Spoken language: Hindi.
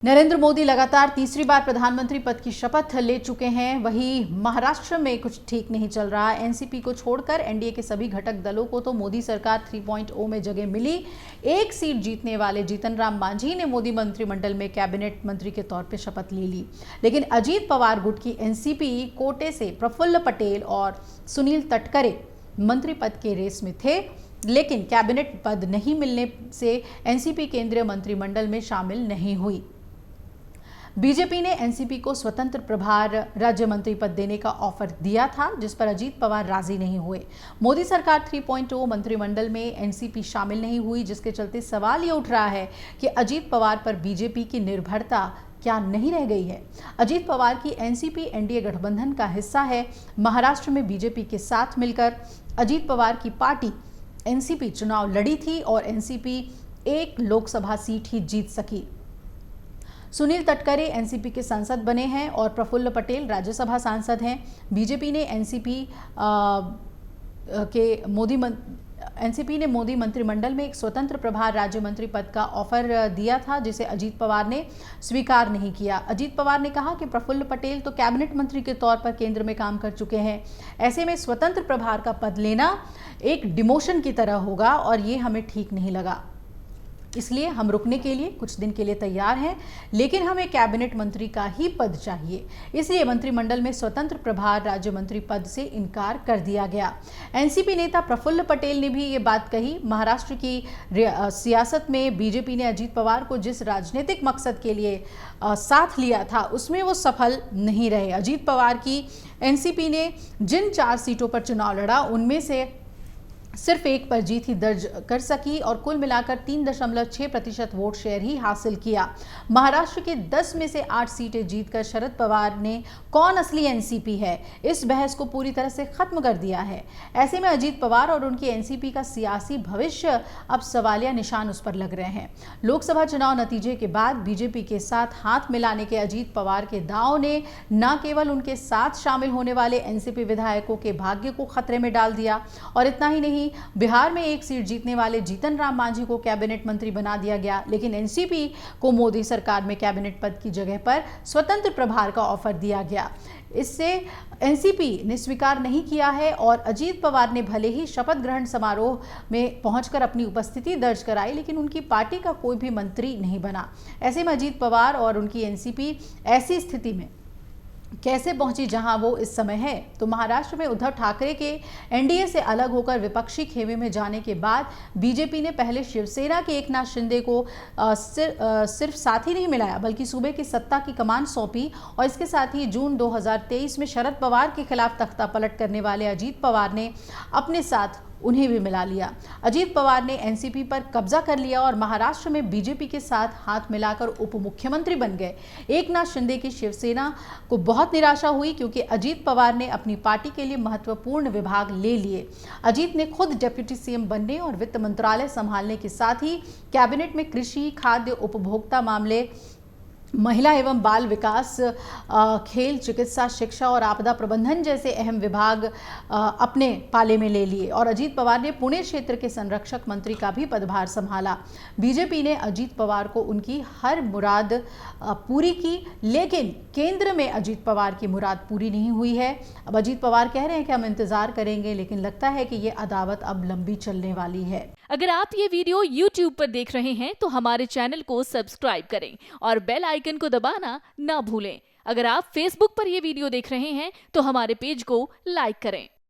नरेंद्र मोदी लगातार तीसरी बार प्रधानमंत्री पद की शपथ ले चुके हैं। वहीं महाराष्ट्र में कुछ ठीक नहीं चल रहा। एनसीपी को छोड़कर एनडीए के सभी घटक दलों को तो मोदी सरकार 3.0 में जगह मिली। एक सीट जीतने वाले जीतन राम मांझी ने मोदी मंत्रिमंडल में कैबिनेट मंत्री के तौर पर शपथ ले ली। लेकिन अजीत पवार गुट की एनसीपी कोटे से प्रफुल्ल पटेल और सुनील तटकरे मंत्री पद के रेस में थे, लेकिन कैबिनेट पद नहीं मिलने से एनसीपी केंद्रीय मंत्रिमंडल में शामिल नहीं हुई। बीजेपी ने एनसीपी को स्वतंत्र प्रभार राज्य मंत्री पद देने का ऑफर दिया था, जिस पर अजीत पवार राजी नहीं हुए। मोदी सरकार 3.0 मंत्रिमंडल में एनसीपी शामिल नहीं हुई, जिसके चलते सवाल ये उठ रहा है कि अजीत पवार पर बीजेपी की निर्भरता क्या नहीं रह गई है। अजीत पवार की एनसीपी एनडीए गठबंधन का हिस्सा है। महाराष्ट्र में बीजेपी के साथ मिलकर अजीत पवार की पार्टी एनसीपी चुनाव लड़ी थी और एनसीपी एक लोकसभा सीट ही जीत सकी। सुनील तटकरे एनसीपी के सांसद बने हैं और प्रफुल्ल पटेल राज्यसभा सांसद हैं। बीजेपी ने एनसीपी ने मोदी मंत्रिमंडल में एक स्वतंत्र प्रभार राज्य मंत्री पद का ऑफर दिया था, जिसे अजीत पवार ने स्वीकार नहीं किया। अजीत पवार ने कहा कि प्रफुल्ल पटेल तो कैबिनेट मंत्री के तौर पर केंद्र में काम कर चुके हैं। ऐसे में स्वतंत्र प्रभार का पद लेना एक डिमोशन की तरह होगा और ये हमें ठीक नहीं लगा। इसलिए हम रुकने के लिए कुछ दिन के लिए तैयार हैं, लेकिन हमें कैबिनेट मंत्री का ही पद चाहिए। इसलिए मंत्रिमंडल में स्वतंत्र प्रभार राज्य मंत्री पद से इनकार कर दिया गया। एनसीपी नेता प्रफुल्ल पटेल ने भी ये बात कही। महाराष्ट्र की सियासत में बीजेपी ने अजीत पवार को जिस राजनीतिक मकसद के लिए साथ लिया था, उसमें वो सफल नहीं रहे। अजीत पवार की एनसीपी ने जिन 4 सीटों पर चुनाव लड़ा, उनमें से सिर्फ एक पर जीत ही दर्ज कर सकी और कुल मिलाकर 3.6% वोट शेयर ही हासिल किया। महाराष्ट्र के 10 में से 8 सीटें जीतकर शरद पवार ने कौन असली एनसीपी है, इस बहस को पूरी तरह से खत्म कर दिया है। ऐसे में अजीत पवार और उनकी एनसीपी का सियासी भविष्य अब सवालिया निशान उस पर लग रहे हैं। लोकसभा चुनाव नतीजे के बाद बीजेपी के साथ हाथ मिलाने के अजीत पवार के दांव ने न केवल उनके साथ शामिल होने वाले एनसीपी विधायकों के भाग्य को खतरे में डाल दिया, और इतना ही नहीं, बिहार में एक सीट जीतने वाले जीतन राम मांझी को कैबिनेट मंत्री बना दिया गया। लेकिन एनसीपी को मोदी सरकार में कैबिनेट पद की जगह पर स्वतंत्र प्रभार का ऑफर दिया गया। इससे एनसीपी ने स्वीकार नहीं किया है और अजीत पवार ने भले ही शपथ ग्रहण समारोह में पहुंचकर अपनी उपस्थिति दर्ज कराई, लेकिन उनकी पार्टी का कोई भी मंत्री नहीं बना। ऐसे में अजीत पवार और उनकी एनसीपी ऐसी स्थिति में कैसे पहुंची जहां वो इस समय है। तो महाराष्ट्र में उद्धव ठाकरे के एनडीए से अलग होकर विपक्षी खेमे में जाने के बाद बीजेपी ने पहले शिवसेना के एकनाथ शिंदे को सिर्फ साथी नहीं मिलाया, बल्कि सूबे की सत्ता की कमान सौंपी। और इसके साथ ही जून 2023 में शरद पवार के खिलाफ तख्ता पलट करने वाले अजीत पवार ने अपने साथ उन्हें भी मिला लिया। अजीत पवार ने एनसीपी पर कब्जा कर लिया और महाराष्ट्र में बीजेपी के साथ हाथ मिलाकर उप मुख्यमंत्री बन गए। एकनाथ शिंदे की शिवसेना को बहुत निराशा हुई, क्योंकि अजीत पवार ने अपनी पार्टी के लिए महत्वपूर्ण विभाग ले लिए। अजीत ने खुद डिप्टी सीएम बनने और वित्त मंत्रालय संभालने के साथ ही कैबिनेट में कृषि, खाद्य, उपभोक्ता मामले, महिला एवं बाल विकास, खेल, चिकित्सा, शिक्षा और आपदा प्रबंधन जैसे अहम विभाग अपने पाले में ले लिए। और अजीत पवार ने पुणे क्षेत्र के संरक्षक मंत्री का भी पदभार संभाला। बीजेपी ने अजीत पवार को उनकी हर मुराद पूरी की, लेकिन केंद्र में अजीत पवार की मुराद पूरी नहीं हुई है। अब अजीत पवार कह रहे हैं कि हम इंतजार करेंगे, लेकिन लगता है कि ये अदावत अब लंबी चलने वाली है। अगर आप ये वीडियो YouTube पर देख रहे हैं तो हमारे चैनल को सब्सक्राइब करें और बेल आइकन को दबाना ना भूलें। अगर आप Facebook पर ये वीडियो देख रहे हैं तो हमारे पेज को लाइक करें।